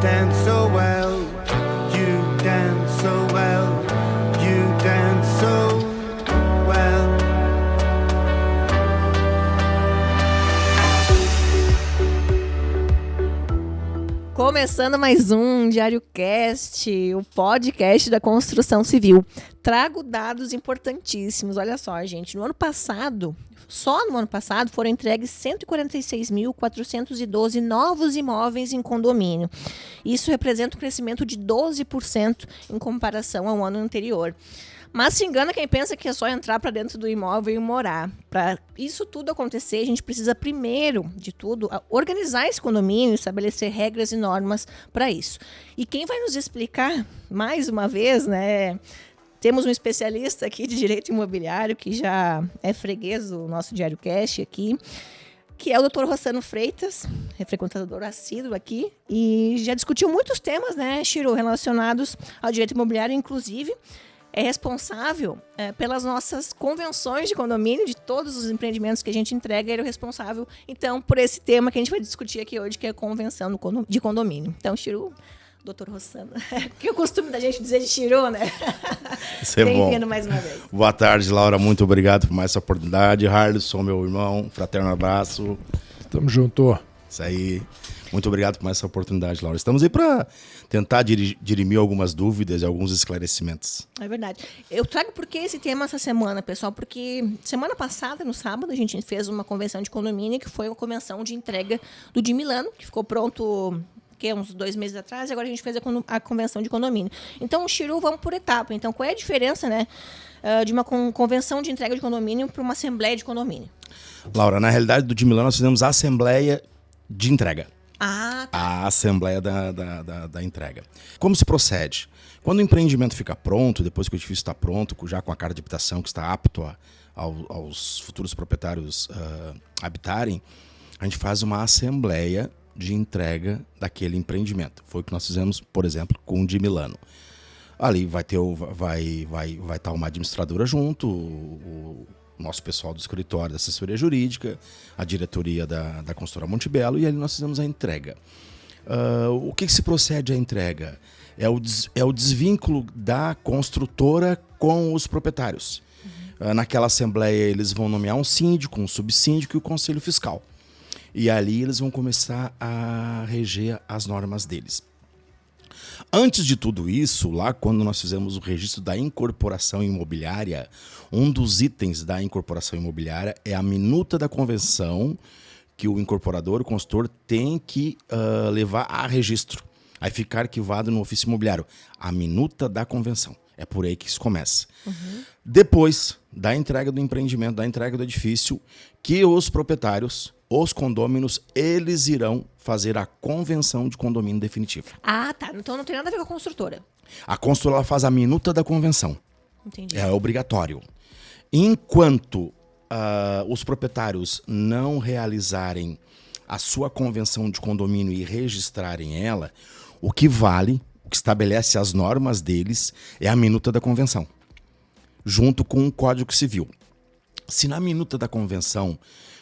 dance so well. You dance so well. You dance so well. Começando mais um Diário Cast, o podcast da construção civil. Trago dados importantíssimos. Olha só, gente, no ano passado, só no ano passado, foram entregues 146.412 novos imóveis em condomínio. Isso representa um crescimento de 12% em comparação ao ano anterior. Mas se engana quem pensa que é só entrar para dentro do imóvel e morar. Para isso tudo acontecer, a gente precisa, primeiro de tudo, organizar esse condomínio e estabelecer regras e normas para isso. E quem vai nos explicar, mais uma vez, né? Temos um especialista aqui de direito imobiliário, que já é freguês do nosso Diário Cash aqui, que é o Dr. Rossano Freitas, frequentador assíduo aqui, e já discutiu muitos temas, né, Chiro, relacionados ao direito imobiliário, inclusive é responsável pelas nossas convenções de condomínio, de todos os empreendimentos que a gente entrega, ele é o responsável, então, por esse tema que a gente vai discutir aqui hoje, que é a convenção de condomínio. Então, Chiro, doutor Rossano, que é o costume da gente dizer de Chiro, né? Isso é Bem-vindo bom. mais uma vez. Boa tarde, Laura, muito obrigado por mais essa oportunidade. Harlison, meu irmão, fraterno abraço. Tamo junto. Isso aí. Muito obrigado por mais essa oportunidade, Laura. Estamos aí para tentar dirimir algumas dúvidas e alguns esclarecimentos. É verdade. Eu trago por que esse tema essa semana, pessoal, porque semana passada, no sábado, a gente fez uma convenção de condomínio, que foi uma convenção de entrega do de Milano, que ficou pronto uns 2 meses atrás, e agora a gente fez a convenção de condomínio. Então, Chiru, vamos por etapa. Então, qual é a diferença, né, de uma convenção de entrega de condomínio para uma assembleia de condomínio? Laura, na realidade, do de Milano, nós fizemos a assembleia de entrega. Ah, tá. A assembleia da entrega. Como se procede? Quando o empreendimento fica pronto, depois que o edifício está pronto, já com a carta de habitação que está apto aos futuros proprietários habitarem, a gente faz uma assembleia de entrega daquele empreendimento. Foi o que nós fizemos, por exemplo, com o de Milano. Ali vai estar uma administradora junto, o nosso pessoal do escritório da assessoria jurídica, a diretoria da consultora Montebello, e ali nós fizemos a entrega. O que se procede à entrega? É o desvínculo da construtora com os proprietários. Naquela assembleia eles vão nomear um síndico, um subsíndico e o conselho fiscal. E ali eles vão começar a reger as normas deles. Antes de tudo isso, lá quando nós fizemos o registro da incorporação imobiliária, um dos itens da incorporação imobiliária é a minuta da convenção que o incorporador, o consultor, tem que levar a registro. Aí fica arquivado no ofício imobiliário. A minuta da convenção. É por aí que isso começa. Depois da entrega do empreendimento, da entrega do edifício, que os proprietários, os condôminos, eles irão fazer a convenção de condomínio definitivo. Ah, tá. Então não tem nada a ver com a construtora. A construtora faz a minuta da convenção. Entendi. É obrigatório. Enquanto os proprietários não realizarem a sua convenção de condomínio e registrarem ela, o que vale, o que estabelece as normas deles, é a minuta da convenção, junto com o Código Civil. Se na minuta da convenção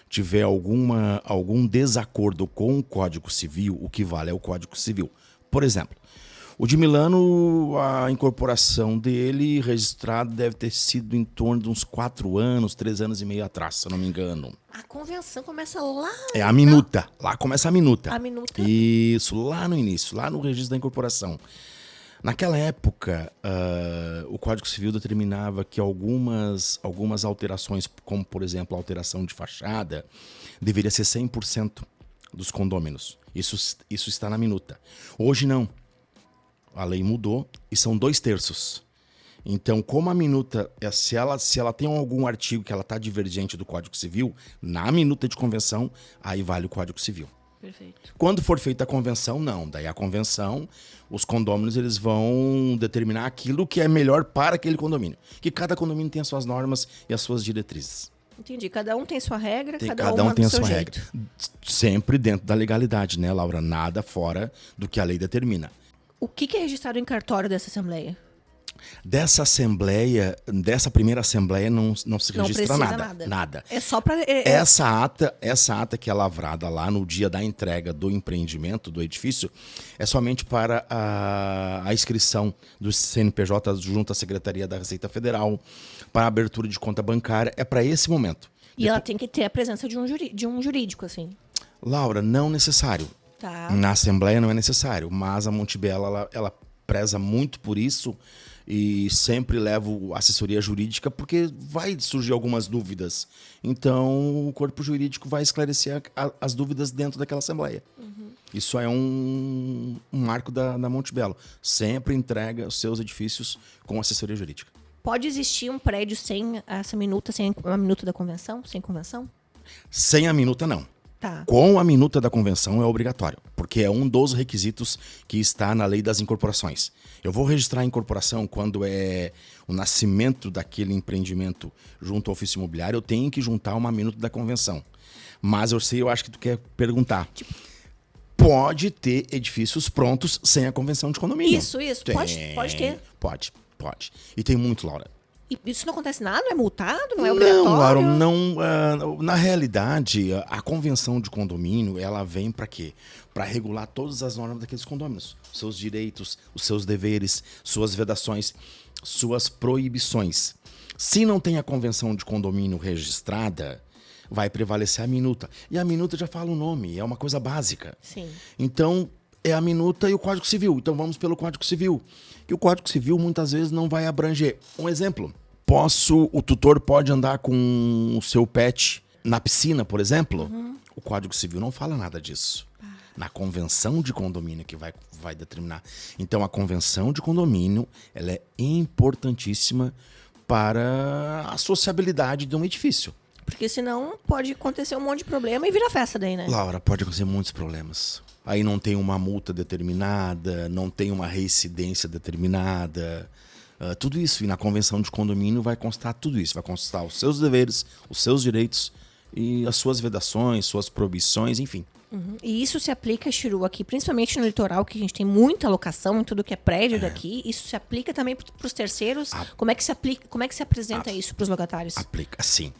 tiver algum desacordo com o Código Civil, o que vale é o Código Civil. Por exemplo, o de Milano, a incorporação dele registrada deve ter sido em torno de uns 4 anos, 3 anos e meio atrás, se eu não me engano. A convenção começa lá. É a minuta. Lá começa a minuta. A minuta. Isso, lá no início, lá no registro da incorporação. Naquela época, o Código Civil determinava que algumas alterações, como, por exemplo, a alteração de fachada, deveria ser 100% dos condôminos. Isso está na minuta. Hoje, não. A lei mudou e são 2/3. Então, como a minuta, se ela tem algum artigo que ela está divergente do Código Civil, na minuta de convenção, aí vale o Código Civil. Perfeito. Quando for feita a convenção, não. Daí a convenção, os condôminos eles vão determinar aquilo que é melhor para aquele condomínio. Que cada condomínio tem as suas normas e as suas diretrizes. Entendi. Cada um tem sua regra, Cada um tem a sua regra. Sempre dentro da legalidade, né, Laura? Nada fora do que a lei determina. O que é registrado em cartório dessa assembleia? Dessa assembleia, dessa primeira assembleia, não se Não registra precisa nada. Nada. É só para... Essa ata que é lavrada lá no dia da entrega do empreendimento, do edifício, é somente para a inscrição do CNPJ junto à Secretaria da Receita Federal, para a abertura de conta bancária, é para esse momento. E ela tem que ter a presença de um jurídico, assim. Laura, não necessário. Tá. Na Assembleia não é necessário, mas a Montebello, ela preza muito por isso e sempre levo assessoria jurídica porque vai surgir algumas dúvidas. Então, o corpo jurídico vai esclarecer as dúvidas dentro daquela Assembleia. Isso é um marco da Montebello. Sempre entrega os seus edifícios com assessoria jurídica. Pode existir um prédio sem essa minuta, sem a minuta da convenção? Sem convenção? Sem a minuta, não. Tá. Com a minuta da convenção é obrigatório, porque é um dos requisitos que está na lei das incorporações. Eu vou registrar a incorporação quando é o nascimento daquele empreendimento junto ao ofício imobiliário, eu tenho que juntar uma minuta da convenção. Mas eu acho que tu quer perguntar. Pode ter edifícios prontos sem a convenção de condomínio. Isso. Tem, Pode ter. Pode. E tem muito, Laura. E isso não acontece nada? Não é multado? Não é obrigatório? Não, Laura, não. Na realidade, a convenção de condomínio, ela vem para quê? Para regular todas as normas daqueles condôminos. Seus direitos, os seus deveres, suas vedações, suas proibições. Se não tem a convenção de condomínio registrada, vai prevalecer a minuta. E a minuta já fala o nome, é uma coisa básica. Sim. Então, é a minuta e o Código Civil. Então, vamos pelo Código Civil. Que o Código Civil, muitas vezes, não vai abranger. Um exemplo. O tutor pode andar com o seu pet na piscina, por exemplo? O Código Civil não fala nada disso. Na convenção de condomínio que vai determinar. Então, a convenção de condomínio, ela é importantíssima para a sociabilidade de um edifício. Porque senão pode acontecer um monte de problema e vira festa daí, né? Laura, pode acontecer muitos problemas. Aí não tem uma multa determinada, não tem uma reincidência determinada. Tudo isso. E na convenção de condomínio vai constar tudo isso. Vai constar os seus deveres, os seus direitos e as suas vedações, suas proibições, enfim. E isso se aplica, Chiru, aqui, principalmente no litoral, que a gente tem muita locação em tudo que é prédio daqui. Isso se aplica também para os terceiros? Como é que se aplica? Como é que se apresenta isso para os locatários? Aplica, sim.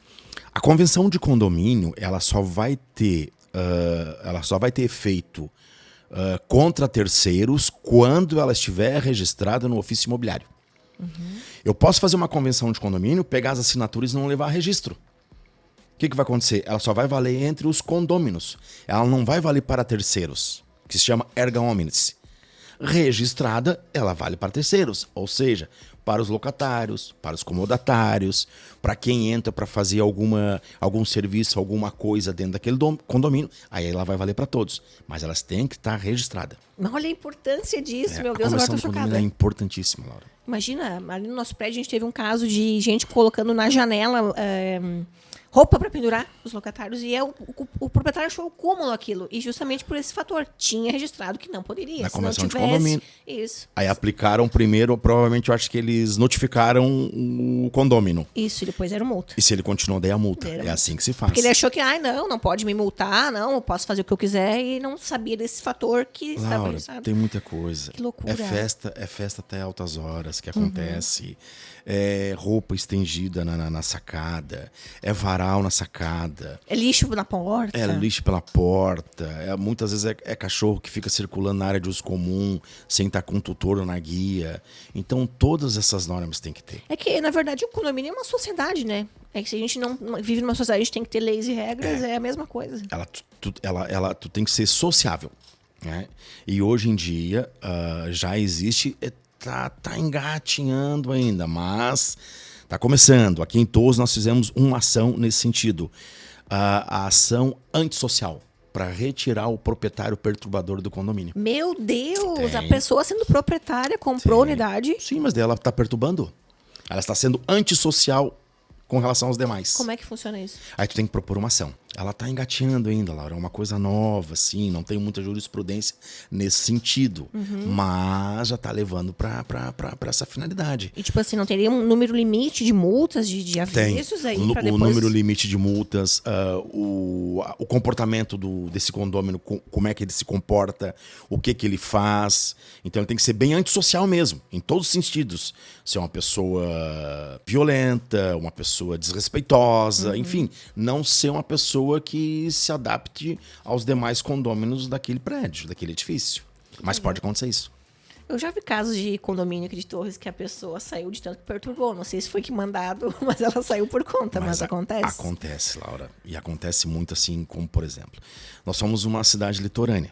A convenção de condomínio, ela só vai ter efeito contra terceiros quando ela estiver registrada no ofício imobiliário. Eu posso fazer uma convenção de condomínio, pegar as assinaturas e não levar a registro. O que vai acontecer? Ela só vai valer entre os condôminos. Ela não vai valer para terceiros, que se chama erga omnes. Registrada, ela vale para terceiros, ou seja, para os locatários, para os comodatários, para quem entra para fazer algum serviço, alguma coisa dentro daquele condomínio, aí ela vai valer para todos. Mas elas têm que estar registradas. Olha a importância disso, meu Deus, agora A convenção tô de condomínio chocada. é importantíssima, Laura. Imagina, ali no nosso prédio a gente teve um caso de gente colocando na janela roupa para pendurar os locatários e o proprietário achou cômodo aquilo. E justamente por esse fator, tinha registrado que não poderia. Na se não convenção de tivesse, condomínio. Isso. Aí aplicaram primeiro, provavelmente eu acho que eles notificaram o condômino. Isso, e depois era multa. E se ele continuou, daí a multa. Era É multa. assim que se faz. Porque ele achou que, não pode me multar, não, eu posso fazer o que eu quiser, e não sabia desse fator que estava Laura, registrado. tem muita coisa. Que loucura. É festa até altas horas que acontece. É roupa estendida na sacada. É varal na sacada. É lixo na porta. É lixo pela porta. Muitas vezes é cachorro que fica circulando na área de uso comum, sem estar com tutor na guia. Então, todas essas normas tem que ter. É que, na verdade, o condomínio é uma sociedade, né? É que se a gente não vive numa sociedade, a gente tem que ter leis e regras, é a mesma coisa. Tu tem que ser sociável, né? E hoje em dia já existe, tá engatinhando ainda, mas tá começando. Aqui em Tours nós fizemos uma ação nesse sentido. A ação antissocial, para retirar o proprietário perturbador do condomínio. Meu Deus! Tem. A pessoa sendo proprietária comprou a unidade. Sim, mas daí ela tá perturbando. Ela está sendo antissocial com relação aos demais. Como é que funciona isso? Aí tu tem que propor uma ação. ela está engateando ainda, Laura. É uma coisa nova, assim, não tem muita jurisprudência nesse sentido. Mas já está levando para essa finalidade. E tipo assim, não teria um número limite de multas, de Tem avisos aí o pra depois... número limite de multas, o comportamento desse condômino, como é que ele se comporta, o que ele faz. Então ele tem que ser bem antissocial mesmo, em todos os sentidos. Ser uma pessoa violenta, uma pessoa desrespeitosa, enfim, não ser uma pessoa que se adapte aos demais condôminos daquele prédio, daquele edifício. Mas pode acontecer isso. Eu já vi casos de condomínio aqui de Torres que a pessoa saiu de tanto que perturbou. Não sei se foi que mandado, mas ela saiu por conta, mas acontece. Acontece, Laura. E acontece muito assim, como por exemplo, nós somos uma cidade litorânea,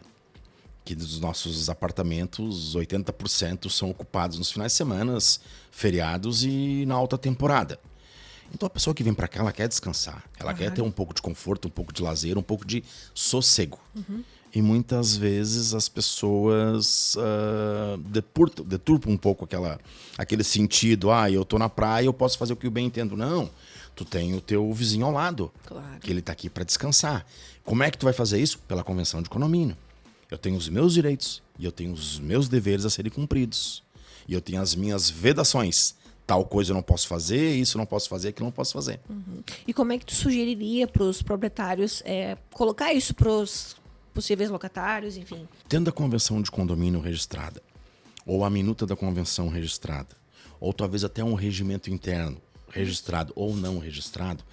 que dos nossos apartamentos, 80% são ocupados nos finais de semana, feriados e na alta temporada. Então a pessoa que vem para cá, ela quer descansar. Ela quer ter um pouco de conforto, um pouco de lazer, um pouco de sossego. E muitas vezes as pessoas deturpam um pouco aquele sentido. Eu tô na praia, eu posso fazer o que eu bem entendo. Não, tu tem o teu vizinho ao lado, Claro. que ele tá aqui para descansar. Como é que tu vai fazer isso? Pela convenção de condomínio. Eu tenho os meus direitos e eu tenho os meus deveres a serem cumpridos. E eu tenho as minhas vedações. Tal coisa eu não posso fazer, isso eu não posso fazer, aquilo eu não posso fazer. E como é que tu sugeriria para os proprietários colocar isso para os possíveis locatários, enfim? Tendo a convenção de condomínio registrada, ou a minuta da convenção registrada, ou talvez até um regimento interno registrado ou não registrado,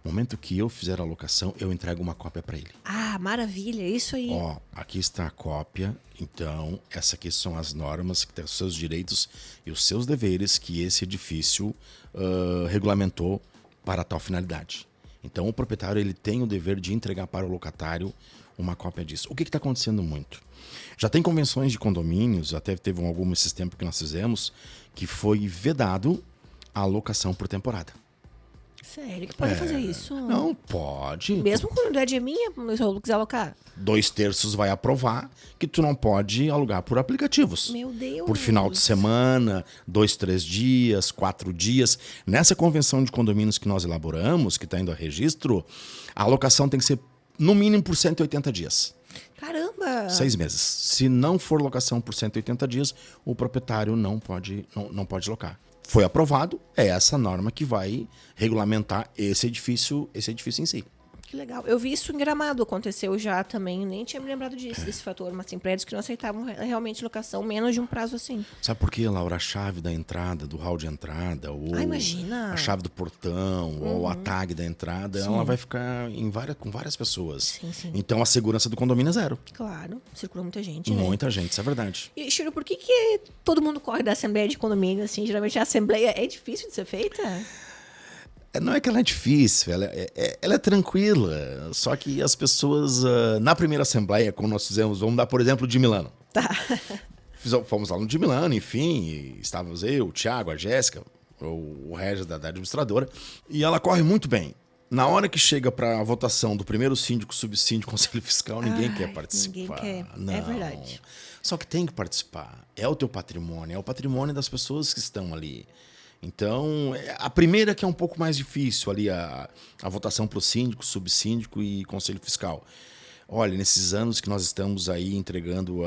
no momento que eu fizer a locação, eu entrego uma cópia para ele. Ah, maravilha, isso aí. Aqui está a cópia, então essas aqui são as normas que têm os seus direitos e os seus deveres que esse edifício regulamentou para tal finalidade. Então o proprietário ele tem o dever de entregar para o locatário uma cópia disso. O que está acontecendo muito? Já tem convenções de condomínios, até teve alguma esses tempos que nós fizemos, que foi vedado a locação por temporada. Sério, que pode fazer isso? Não pode. Mesmo quando a unidade é minha, se eu quiser alocar? 2/3 vai aprovar que tu não pode alugar por aplicativos. Meu Deus. Por final de semana, 2, 3 dias, 4 dias. Nessa convenção de condomínios que nós elaboramos, que está indo a registro, a alocação tem que ser no mínimo por 180 dias. Caramba! 6 meses. Se não for locação por 180 dias, o proprietário não pode locar. Foi aprovado, é essa norma que vai regulamentar esse edifício em si. Que legal. Eu vi isso em Gramado, aconteceu já também. Nem tinha me lembrado desse fator. Mas tem prédios que não aceitavam realmente locação menos de um prazo assim. Sabe por quê, Laura? A chave da entrada, do hall de entrada, ou imagina. a chave do portão, ou a tag da entrada, ela vai ficar com várias pessoas. Sim. Então a segurança do condomínio é zero. Claro, circula muita gente, né? Muita gente, isso é verdade. E, Chiro, por que todo mundo corre da assembleia de condomínio, assim? Geralmente a assembleia é difícil de ser feita? Não é que ela é difícil, ela é tranquila. Só que as pessoas, na primeira assembleia, como nós fizemos, vamos dar por exemplo de Milano. Tá. Fomos lá no de Milano, enfim, e estávamos eu, o Thiago, a Jéssica, o Regis da administradora, e ela corre muito bem. Na hora que chega para a votação do primeiro síndico, subsíndico, conselho fiscal, ninguém quer participar. Ninguém quer, Não. é verdade. Só que tem que participar. É o teu patrimônio, é o patrimônio das pessoas que estão ali. Então, a primeira que é um pouco mais difícil ali, a votação para o síndico, subsíndico e conselho fiscal. Olha, nesses anos que nós estamos aí entregando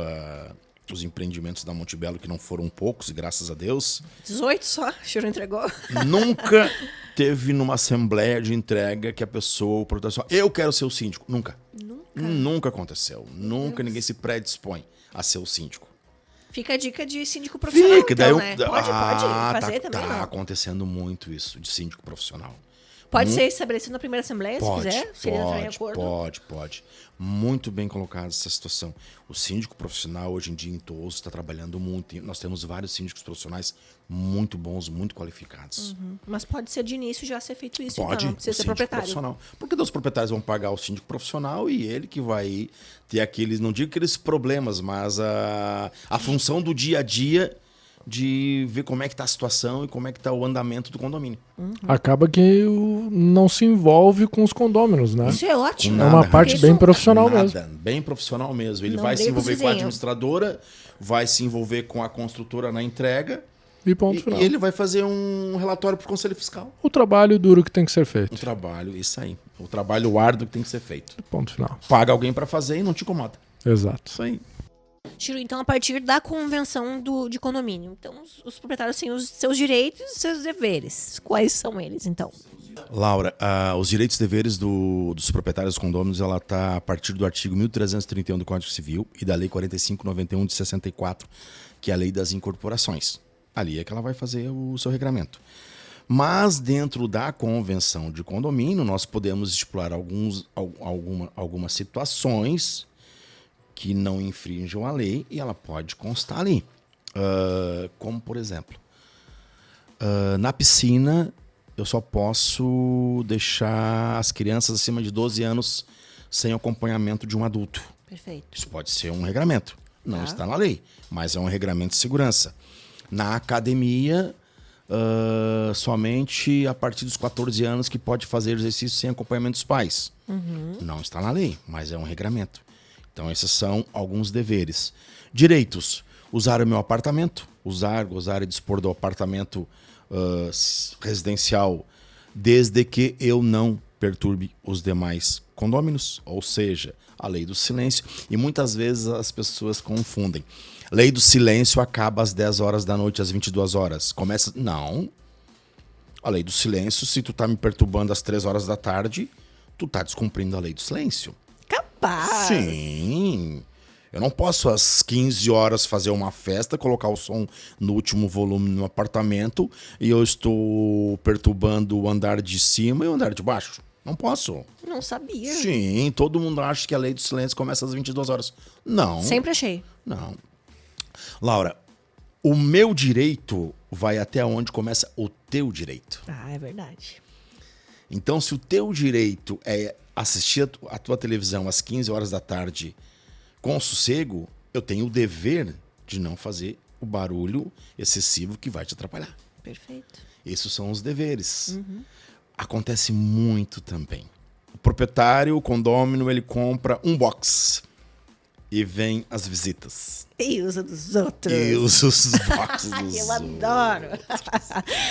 os empreendimentos da Montebello, que não foram poucos, graças a Deus. 18 só, o Chiro entregou. Nunca teve numa assembleia de entrega que a pessoa, o protetor, eu quero ser o síndico. Nunca. Nunca aconteceu. Nunca ninguém se predispõe a ser o síndico. Fica a dica de síndico profissional, então, né? Pode fazer também, tá não? acontecendo muito isso, de síndico profissional. Pode ser estabelecido na primeira assembleia, se quiser, se ele entrar em acordo. Pode. Muito bem colocada essa situação. O síndico profissional, hoje em dia, em Todos, está trabalhando muito. Nós temos vários síndicos profissionais muito bons, muito qualificados. Mas pode ser de início já ser feito isso, Pode, então, não precisa ser proprietário. Profissional. Porque os proprietários vão pagar o síndico profissional e ele que vai ter aqueles, não digo aqueles problemas, mas a função do dia a dia de ver como é que está a situação e como é que está o andamento do condomínio. Acaba que não se envolve com os condôminos, né? Isso é ótimo. É uma parte bem profissional mesmo. Bem profissional mesmo. Ele Não vai se briga com os envolver com a vizinhos. administradora, vai se envolver com a construtora na entrega E ponto final. E ele vai fazer um relatório pro Conselho Fiscal. O trabalho duro que tem que ser O feito. trabalho, isso aí. O trabalho árduo que tem que ser feito. Ponto final. Paga alguém para fazer e não te incomoda. Exato. Isso aí. Chiru, então, a partir da convenção de condomínio, então os proprietários têm os seus direitos e os seus deveres. Quais são eles, então? Laura, os direitos e deveres dos proprietários dos condôminos, ela está a partir do artigo 1331 do Código Civil e da Lei 4591 de 64, que é a Lei das Incorporações. Ali é que ela vai fazer o seu regramento. Mas dentro da convenção de condomínio, nós podemos estipular algumas situações que não infringam a lei e ela pode constar ali. Como, por exemplo, na piscina eu só posso deixar as crianças acima de 12 anos sem acompanhamento de um adulto. Perfeito. Isso pode ser um regramento. Não Tá. está na lei, mas é um regramento de segurança. Na academia, somente a partir dos 14 anos que pode fazer exercício sem acompanhamento dos pais. Não está na lei, mas é um regramento. Então, esses são alguns deveres. Direitos: usar o meu apartamento, gozar e dispor do apartamento residencial, desde que eu não perturbe os demais condôminos, ou seja, a lei do silêncio. E muitas vezes as pessoas confundem. Lei do silêncio acaba às 10 horas da noite, às 22 horas. Começa... Não. A lei do silêncio, se tu tá me perturbando às 3 horas da tarde, tu tá descumprindo a lei do silêncio. Capaz! Sim. Eu não posso às 15 horas fazer uma festa, colocar o som no último volume no apartamento e eu estou perturbando o andar de cima e o andar de baixo. Não posso. Não sabia. Sim, todo mundo acha que a lei do silêncio começa às 22 horas. Não. Sempre achei. Não. Laura, o meu direito vai até onde começa o teu direito. Ah, é verdade. Então, se o teu direito é assistir a tua televisão às 15 horas da tarde com sossego, eu tenho o dever de não fazer o barulho excessivo que vai te atrapalhar. Perfeito. Esses são os deveres. Acontece muito também. O proprietário, o condômino, ele compra um box e vem as visitas. E usa dos outros. E usa os boxes dos Eu outros. adoro.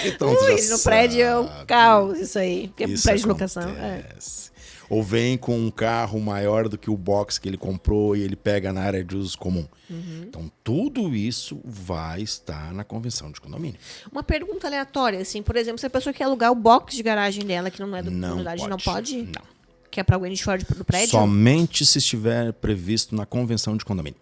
Então, tu já No prédio é um sabe. caos isso aí. Porque Isso prédio de locação. É. acontece. Ou vem com um carro maior do que o box que ele comprou e ele pega na área de uso comum. Então, tudo isso vai estar na convenção de condomínio. Uma pergunta aleatória, assim, por exemplo, se a pessoa quer alugar o box de garagem dela, que não é da comunidade, não pode? Não. Que é pra alguém de fora do prédio? Somente se estiver previsto na convenção de condomínio.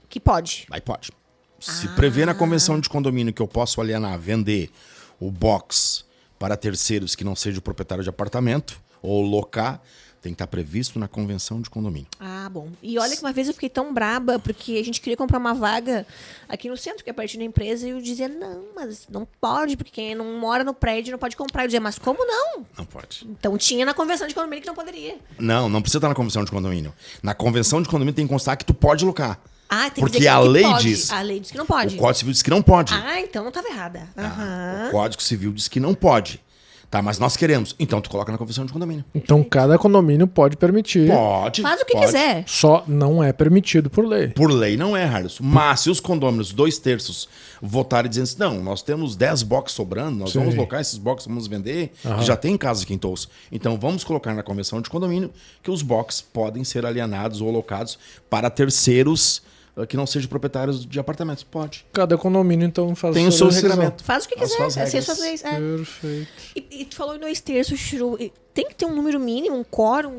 Que pode. Aí pode. Se prevê na convenção de condomínio que eu posso alienar, vender o box para terceiros que não sejam proprietário de apartamento ou locar, tem que estar previsto na convenção de condomínio. Ah, bom. E olha que uma vez eu fiquei tão braba, porque a gente queria comprar uma vaga aqui no centro, que é perto da empresa, e eu dizia, não, mas não pode, porque quem não mora no prédio não pode comprar. Eu dizia, mas como não? Não pode. Então tinha na convenção de condomínio que não poderia. Não precisa estar na convenção de condomínio. Na convenção de condomínio tem que constar que tu pode locar. Ah, tem Porque que dizer a que lei pode. diz. A lei diz que não pode. O Código Civil diz que não pode. Ah, então não estava errada. Aham. O Código Civil diz que não pode. Tá, mas nós queremos. Então tu coloca na convenção de condomínio. Então cada condomínio pode permitir. Pode. Faz o que pode. quiser. Só não é permitido por lei. Por lei não é, Harrison. Mas se os condôminos, 2/3, votarem dizendo assim, não, nós temos 10 boxes sobrando, nós Sim. vamos locar esses boxes, vamos vender, que já tem casos aqui em Touros. Então vamos colocar na convenção de condomínio que os boxes podem ser alienados ou alocados para terceiros que não sejam proprietários de apartamentos. Pode. Cada condomínio, então, faz Tem a o sua seu decisão. regulamento. Faz o que As quiser. suas Assim, as regras. suas leis. É. Perfeito. E tu falou em 2/3, Chiru. Tem que ter um número mínimo, um quórum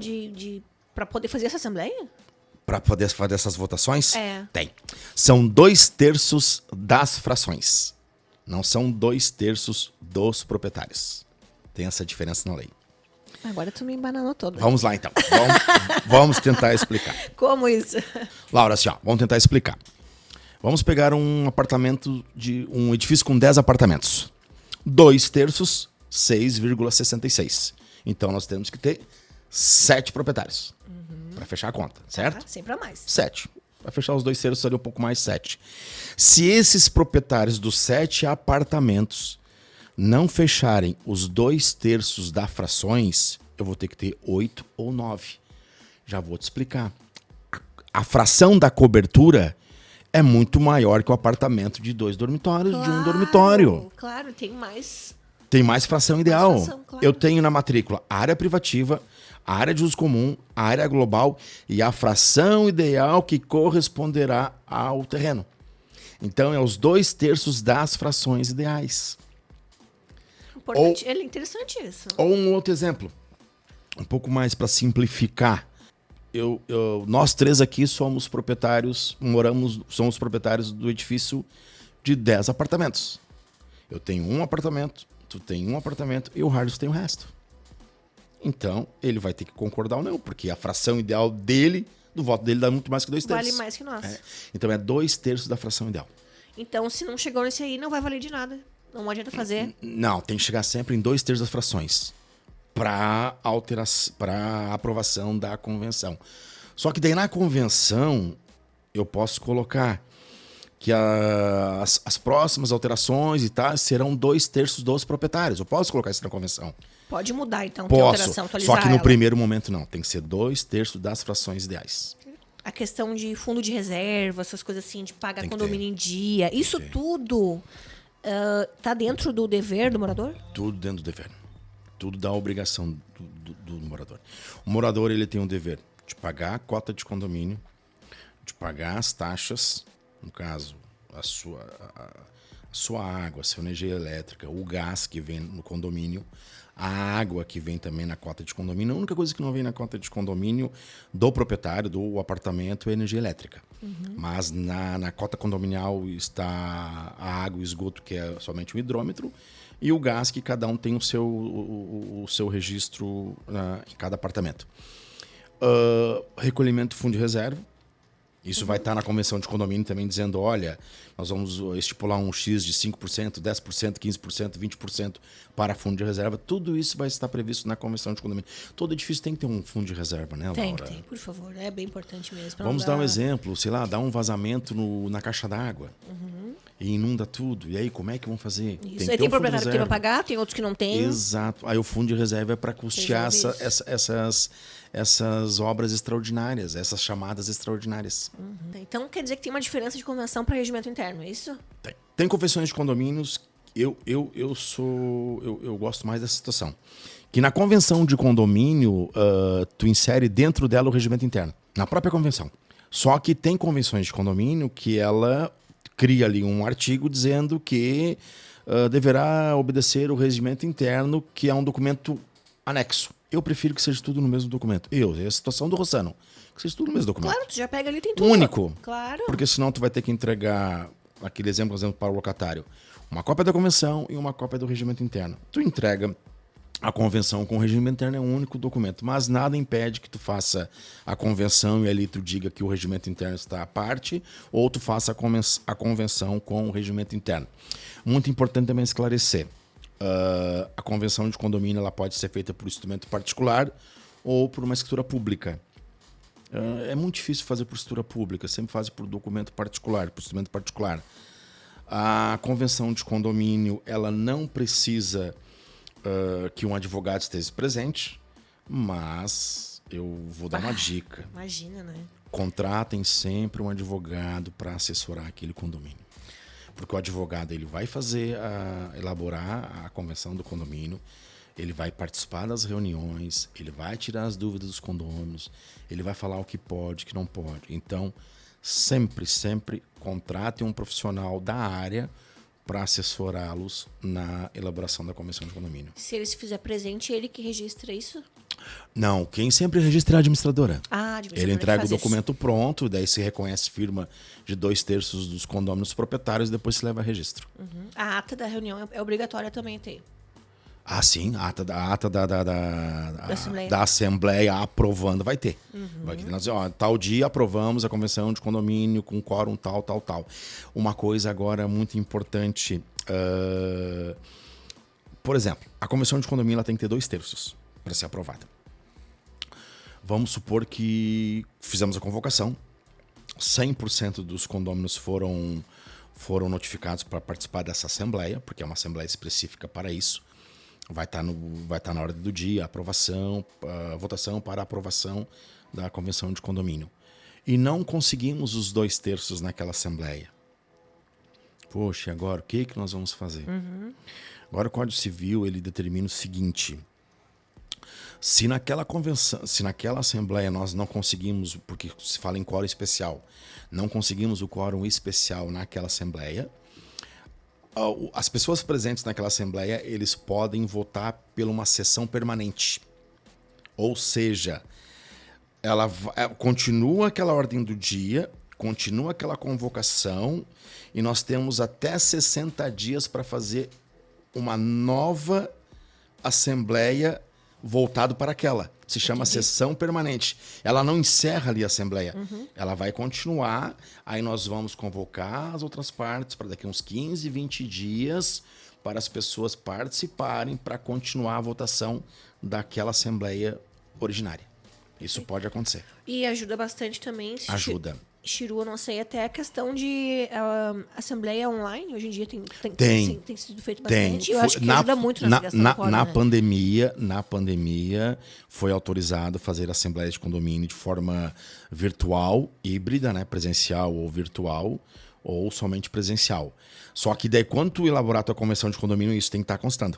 pra poder fazer essa assembleia? Para poder fazer essas votações? É. Tem. São 2/3 das frações. Não são 2/3 dos proprietários. Tem essa diferença na lei. Agora tu me embananou todo. Vamos lá, então. Vamos tentar explicar. Como isso? Laura, assim, ó, vamos tentar explicar. Vamos pegar um apartamento um edifício com 10 apartamentos. 2/3, 6,66. Então nós temos que ter 7 proprietários para fechar a conta, certo? Ah, sempre a mais. 7. Para fechar os 2/3 seria um pouco mais 7. Se esses proprietários dos 7 apartamentos não fecharem os 2/3 das frações, eu vou ter que ter 8 ou 9. Já vou te explicar. A fração da cobertura é muito maior que o apartamento de 2 dormitórios, de um dormitório. Claro, tem mais. Tem mais fração ideal. fração, claro. Eu tenho na matrícula a área privativa, a área de uso comum, a área global e a fração ideal que corresponderá ao terreno. Então, é os 2/3 das frações ideais. Importante. É interessante isso. Ou um outro exemplo, um pouco mais para simplificar. Nós 3 aqui somos proprietários do edifício de 10 apartamentos. Eu tenho um apartamento, tu tem um apartamento e o Harris tem o resto. Então, ele vai ter que concordar ou não, porque a fração ideal dele, do voto dele, dá muito mais que 2/3. Vale mais que nós. Então, é 2/3 da fração ideal. Então, se não chegou nesse aí, não vai valer de nada. Não adianta fazer. Não, tem que chegar sempre em 2/3 das frações para aprovação da convenção. Só que daí na convenção eu posso colocar que as próximas alterações e tal serão 2/3 dos proprietários. Eu posso colocar isso na convenção? Pode mudar, então, ter Posso. alteração, atualizar Só que no ela. primeiro momento não. Tem que ser 2/3 das frações ideais. A questão de fundo de reserva, essas coisas assim, de pagar Tem que condomínio em dia. Isso tudo tá dentro do dever do morador? Tudo dentro do dever. Tudo da obrigação do morador. O morador ele tem um dever de pagar a cota de condomínio, de pagar as taxas, no caso, a sua água, a sua energia elétrica, o gás que vem no condomínio, a água que vem também na cota de condomínio. A única coisa que não vem na cota de condomínio do proprietário, do apartamento, é a energia elétrica. Mas na cota condominial está a água e o esgoto, que é somente um hidrômetro, e o gás, que cada um tem o seu registro em cada apartamento. Recolhimento de fundo de reserva. Isso vai estar na convenção de condomínio também dizendo, olha, nós vamos estipular um X de 5%, 10%, 15%, 20% para fundo de reserva. Tudo isso vai estar previsto na convenção de condomínio. Todo edifício tem que ter um fundo de reserva, né, Laura? Tem, por favor. É bem importante mesmo. Vamos dar um exemplo, sei lá, dar um vazamento na caixa d'água. E inunda tudo. E aí, como é que vão fazer? Isso. que Aí ter tem um fundo de proprietário que tem reserva. pra pagar, tem outros que não tem. Exato. Aí o fundo de reserva é para custear Resolve essas obras extraordinárias, essas chamadas extraordinárias. Então quer dizer que tem uma diferença de convenção para regimento interno, é isso? Tem convenções de condomínios. Eu gosto mais dessa situação. Que na convenção de condomínio, tu insere dentro dela o regimento interno. Na própria convenção. Só que tem convenções de condomínio que ela cria ali um artigo dizendo que deverá obedecer o regimento interno, que é um documento anexo. Eu prefiro que seja tudo no mesmo documento. É a situação do Rossano. Que seja tudo no mesmo documento. Claro, tu já pega ali, tem tudo. Único. Claro. Porque senão tu vai ter que entregar aquele exemplo para o locatário. Uma cópia da convenção e uma cópia do regimento interno. Tu entrega a convenção com o regimento interno, é um único documento. Mas nada impede que tu faça a convenção e ali tu diga que o regimento interno está à parte, ou tu faça a convenção com o regimento interno. Muito importante também esclarecer. A convenção de condomínio ela pode ser feita por instrumento particular ou por uma escritura pública. É muito difícil fazer por escritura pública, sempre faz por documento particular, por instrumento particular. A convenção de condomínio ela não precisa que um advogado esteja presente, mas eu vou dar uma dica. Imagina, né? Contratem sempre um advogado para assessorar aquele condomínio. Porque o advogado ele vai elaborar a convenção do condomínio, ele vai participar das reuniões, ele vai tirar as dúvidas dos condôminos, ele vai falar o que pode, o que não pode. Então, sempre contratem um profissional da área para assessorá-los na elaboração da convenção de condomínio. Se ele se fizer presente, ele que registra isso? Não, quem sempre registra é a administradora. Ah, administradora Ele entrega o faz documento pronto, daí se reconhece firma de 2/3 dos condôminos proprietários e depois se leva a registro. isso. A ata da reunião é obrigatória também ter. Ah, sim, a ata Assembleia. da Assembleia aprovando vai ter. Vai ter, nós, tal dia aprovamos a convenção de condomínio com quórum tal. Uma coisa agora muito importante, por exemplo, a convenção de condomínio ela tem que ter 2/3 para ser aprovada. Vamos supor que fizemos a convocação, 100% dos condôminos foram notificados para participar dessa assembleia, porque é uma assembleia específica para isso. Vai estar na hora do dia a votação para aprovação da convenção de condomínio. e não conseguimos os 2/3 naquela assembleia. Poxa, e agora o que nós vamos fazer? Agora o Código Civil ele determina o seguinte: se naquela convenção, se naquela assembleia nós não conseguimos, porque se fala em quórum especial, não conseguimos o quórum especial naquela assembleia, as pessoas presentes naquela assembleia, eles podem votar por uma sessão permanente. Ou seja, continua aquela ordem do dia, continua aquela convocação, e nós temos até 60 dias para fazer uma nova assembleia voltado para aquela. Se chama sessão permanente. Ela não encerra ali a assembleia. Ela vai continuar, aí nós vamos convocar as outras partes para daqui uns 15, 20 dias para as pessoas participarem para continuar a votação daquela assembleia originária. Isso pode acontecer. E ajuda bastante também. Ajuda. Chiru, eu não sei, até a questão de assembleia online, hoje em dia tem sido feito bastante. Eu acho que ajuda muito nessa questão do quórum, Na pandemia, foi autorizado fazer assembleias de condomínio de forma virtual, híbrida, né? Presencial ou virtual, ou somente presencial. Só que daí, quando tu elaborar a tua convenção de condomínio, isso tem que estar constando.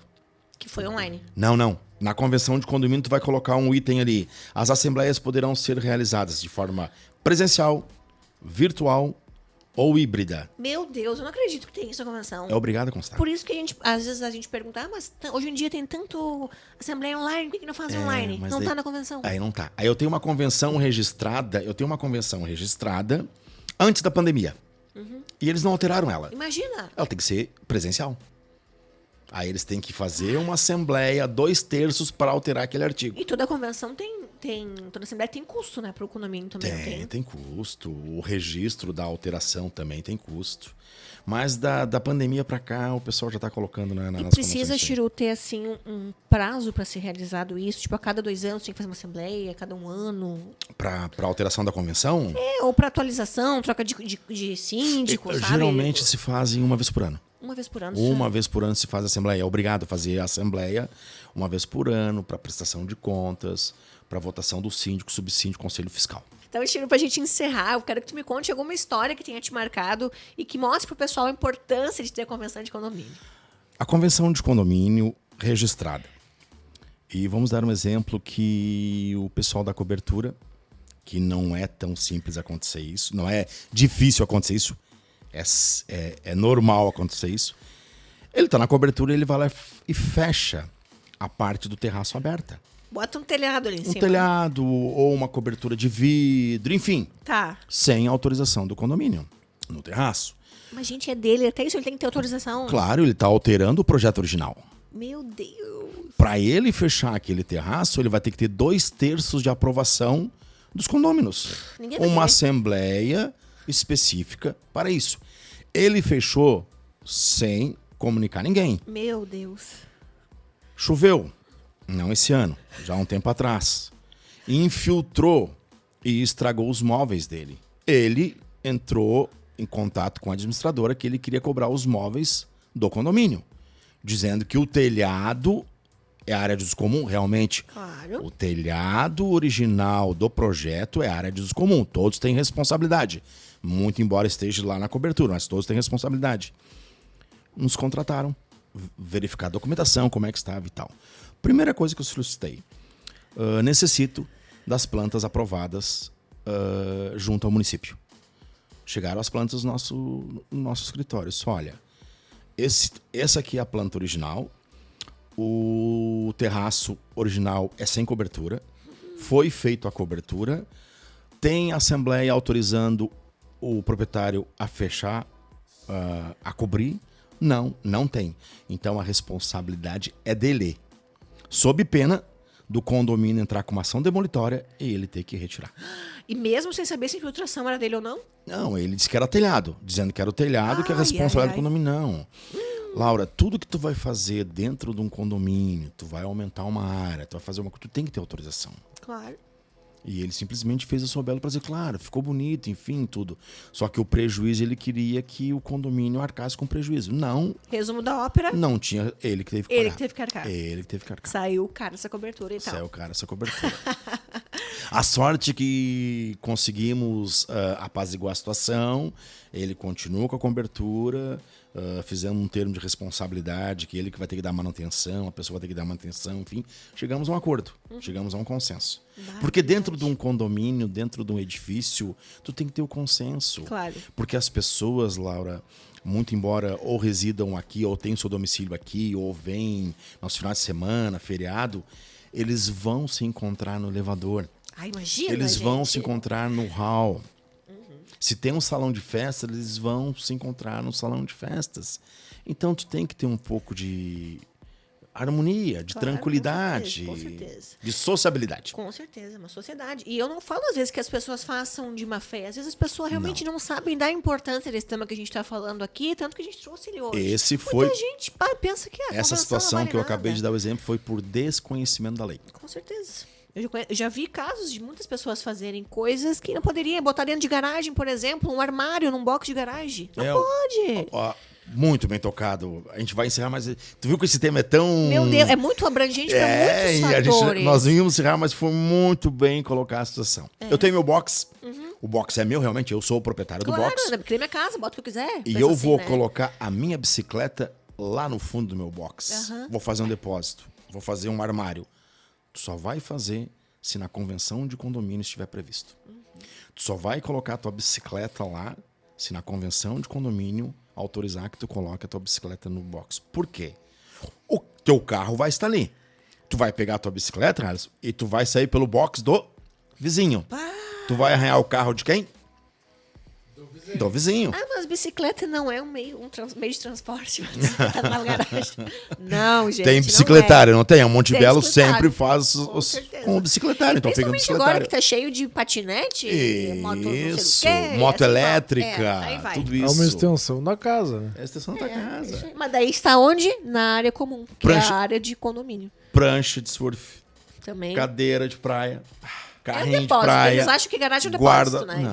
Que foi online. Não. Na convenção de condomínio, tu vai colocar um item ali. As assembleias poderão ser realizadas de forma presencial, virtual ou híbrida. Meu Deus, eu não acredito que tem isso na convenção. É obrigado a constar. Por isso que às vezes a gente pergunta, mas hoje em dia tem tanto assembleia online, por que não faz online? Não tá na convenção. Aí não tá. Aí eu tenho uma convenção registrada, antes da pandemia. E eles não alteraram ela. Imagina. Ela tem que ser presencial. Aí eles têm que fazer uma assembleia 2/3 para alterar aquele artigo. E toda convenção toda assembleia tem custo, né? Para o condomínio também. Tem custo. O registro da alteração também tem custo. Mas da pandemia para cá, o pessoal já está colocando nas convenções. E precisa, Chiru, ter assim um prazo para ser realizado isso? Tipo, a cada 2 anos tem que fazer uma assembleia, a cada 1 ano? Para alteração da convenção? Ou para atualização, troca de síndico, sabe? Geralmente se fazem uma vez por ano. Uma vez por ano? Uma vez por ano se faz a assembleia. É obrigado a fazer a assembleia uma vez por ano para prestação de contas, para votação do síndico, subsíndico, conselho fiscal. Então, Chiru, pra gente encerrar, eu quero que tu me conte alguma história que tenha te marcado e que mostre pro pessoal a importância de ter a convenção de condomínio. A convenção de condomínio registrada. E vamos dar um exemplo que o pessoal da cobertura, que não é tão simples acontecer isso, não é difícil acontecer isso, é normal acontecer isso. Ele está na cobertura, ele vai lá e fecha a parte do terraço aberta. Bota um telhado ali em cima. Um telhado ou uma cobertura de vidro, enfim. Tá. Sem autorização do condomínio, no terraço. Mas, gente, é dele. Até isso ele tem que ter autorização. Claro, ele está alterando o projeto original. Meu Deus. Para ele fechar aquele terraço, ele vai ter que ter 2/3 de aprovação dos condôminos. Ninguém vai Uma ver. assembleia específica para isso. Ele fechou sem comunicar ninguém. Meu Deus. Choveu. Não esse ano, já há um tempo atrás. Infiltrou e estragou os móveis dele. Ele entrou em contato com a administradora que ele queria cobrar os móveis do condomínio, dizendo que o telhado é área de uso comum, realmente. Claro. O telhado original do projeto é área de uso comum. Todos têm responsabilidade. Muito embora esteja lá na cobertura, mas todos têm responsabilidade. Nos contrataram, verificar a documentação, como é que estava e tal. Primeira coisa que eu solicitei, necessito das aprovadas junto ao município. Chegaram as plantas no nosso escritório. Isso, olha, essa aqui é a planta original, o terraço original é sem cobertura, foi feita a cobertura, tem assembleia autorizando o proprietário a fechar, a cobrir? Não tem. Então a responsabilidade é dele. Sob pena do condomínio entrar com uma ação demolitória e ele ter que retirar. E mesmo sem saber se a infiltração era dele ou não? Não, ele disse que era telhado, dizendo que era o telhado que é a responsabilidade do condomínio. Não. Laura, tudo que tu vai fazer dentro de um condomínio, tu vai aumentar uma área, tu vai fazer uma coisa, tu tem que ter autorização. Claro. E ele simplesmente fez a sua bela para dizer, claro, ficou bonito, enfim, tudo. Só que o prejuízo, ele queria que o condomínio arcasse com prejuízo. Não. Resumo da ópera. Não tinha, ele que teve que Ele pagar. que teve que arcar. Ele que teve que arcar. Saiu caro essa cobertura e tal. Saiu caro essa cobertura. A sorte que conseguimos apaziguar a situação, ele continua com a cobertura, fizemos um termo de responsabilidade, que ele que vai ter que dar manutenção, a pessoa vai ter que dar manutenção, enfim, chegamos a um acordo, chegamos a um consenso. Porque dentro de um condomínio, dentro de um edifício, tu tem que ter o consenso. Claro. Porque as pessoas, Laura, muito embora ou residam aqui, ou tenham seu domicílio aqui, ou vêm nos finais de semana, feriado, eles vão se encontrar no elevador. Ah, imagina, Eles vão gente. se encontrar no hall. Se tem um salão de festa, eles vão se encontrar no salão de festas. Então, tu tem que ter um pouco de harmonia, de Claro, tranquilidade, com certeza. de sociabilidade. Com certeza, uma sociedade. E eu não falo às vezes que as pessoas façam de má fé. Às vezes as pessoas realmente não sabem dar importância desse tema que a gente está falando aqui, tanto que a gente trouxe ele hoje. Esse foi... Muita gente pensa que a Essa convenção situação não vale que eu nada. acabei de dar o exemplo foi por desconhecimento da lei. Com certeza. Eu já vi casos de muitas pessoas fazerem coisas que não poderiam. Botar dentro de garagem, por exemplo, um armário num box de garagem. Não pode. Ó, muito bem tocado. A gente vai encerrar, mas tu viu que esse tema é tão... Meu Deus, é muito abrangente para e muitos a fatores. gente, nós vimos encerrar, mas foi muito bem colocar a situação. Eu tenho meu box. O box é meu, realmente. Eu sou o proprietário do Claro, box. porque é minha casa, bota o que eu quiser. E Pensa eu assim, vou né? colocar a minha bicicleta lá no fundo do meu box. Aham. Vou fazer um depósito. Vou fazer um armário. Tu só vai fazer se na convenção de condomínio estiver previsto. Tu só vai colocar a tua bicicleta lá se na convenção de condomínio autorizar que tu coloque a tua bicicleta no box. Por quê? O teu carro vai estar ali. Tu vai pegar a tua bicicleta, Alisson, e tu vai sair pelo box do vizinho. Tu vai arranhar o carro de quem? Do vizinho. Ah, mas bicicleta não é um meio de transporte. Tá na garagem. Não, gente. Tem bicicletário, não tem? A Monte Tem Belo bicicletário. sempre faz Com certeza. com o bicicletário, então fica no Principalmente agora bicicletário. que tá cheio de patinete, moto não sei Isso, do quê, moto assim vai. elétrica, Aí vai. tudo É isso. uma extensão da casa, né? É a extensão da Isso casa. aí. Mas daí está onde? Na área comum, que Prancha. é a área de condomínio. Prancha de surf, Também. cadeira de praia, É um carrinho de depósito. praia. Eles acham que garagem é um guarda... depósito, né?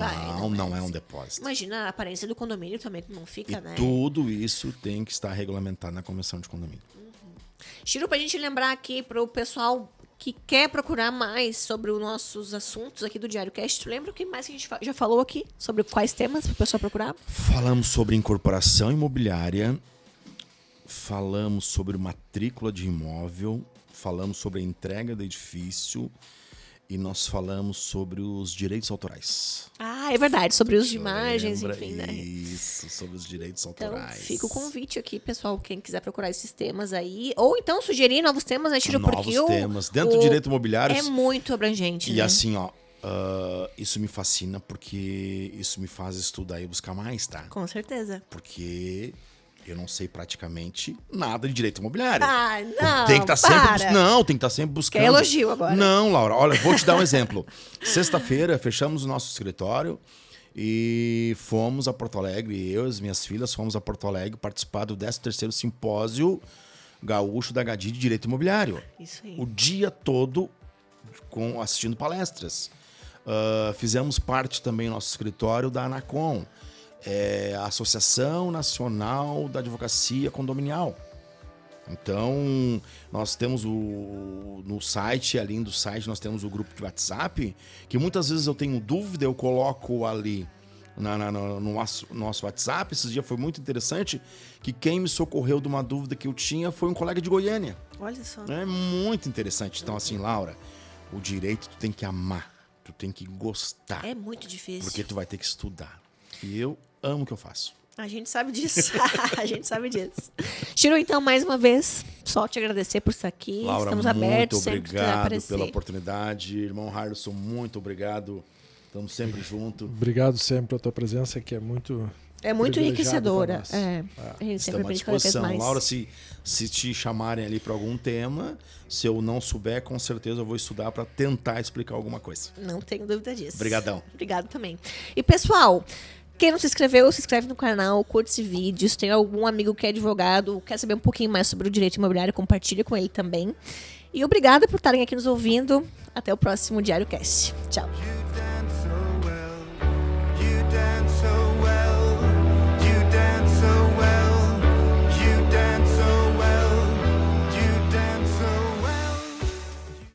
Não é um depósito. Imagina a aparência do condomínio também, como não fica, E né? tudo isso tem que estar regulamentado na convenção de condomínio. Chiro, pra gente lembrar aqui pro pessoal que quer procurar mais sobre os nossos assuntos aqui do Diário Cast, tu lembra o que mais que a gente já falou aqui? Sobre quais temas pro pessoal procurar? Falamos sobre incorporação imobiliária, falamos sobre matrícula de imóvel, falamos sobre a entrega do edifício e nós falamos sobre os direitos autorais. Ah, é verdade, sobre os Você imagens, lembra? enfim, né? Isso, sobre os direitos Então, autorais. fica o convite aqui, pessoal, quem quiser procurar esses temas aí. Ou então sugerir novos temas, né, Chiro? Novos Porque temas. Dentro do direito imobiliário. é muito abrangente, E né? assim, ó, isso me fascina porque isso me faz estudar e buscar mais, tá? Com certeza. Porque eu não sei praticamente nada de direito imobiliário. Ah, não, Tem que estar sempre para. Não, tem que estar sempre buscando. Quer elogio agora. Não, Laura, olha, vou te dar um exemplo. Sexta-feira, fechamos o nosso escritório e fomos a Porto Alegre, eu e as minhas filhas fomos a Porto Alegre participar do 13º Simpósio Gaúcho da GADI de Direito Imobiliário. Isso aí. O dia todo assistindo palestras. Fizemos parte também, nosso escritório, da ANACOM, a Associação Nacional da Advocacia Condominial. Então, nós temos no site, além do site, nós temos o grupo de WhatsApp, que muitas vezes eu tenho dúvida, eu coloco ali no nosso WhatsApp. Esses dias foi muito interessante, que quem me socorreu de uma dúvida que eu tinha foi um colega de Goiânia. Olha só. É muito interessante. Então, assim, Laura, o direito tu tem que amar, tu tem que gostar, É muito difícil. porque tu vai ter que estudar. E eu amo o que eu faço. A gente sabe disso. A gente sabe disso. Chiro, então, mais uma vez, só te agradecer por estar aqui. Laura, Estamos muito abertos, sempre que quiser obrigado aparecer. pela oportunidade. Irmão Harrison, muito obrigado. Estamos sempre juntos. Obrigado sempre pela tua presença, que é muito... É muito privilegiado enriquecedora. pra nós. É. A gente sempre Estamos à aprende cada vez disposição. mais. Laura, se te chamarem ali para algum tema, se eu não souber, com certeza eu vou estudar para tentar explicar alguma coisa. Não tenho dúvida disso. Obrigadão. Obrigado também. E, pessoal, quem não se inscreveu, se inscreve no canal, curte esse vídeo. Se tem algum amigo que é advogado, quer saber um pouquinho mais sobre o direito imobiliário, compartilha com ele também. E obrigada por estarem aqui nos ouvindo. Até o próximo Diário Cast. Tchau.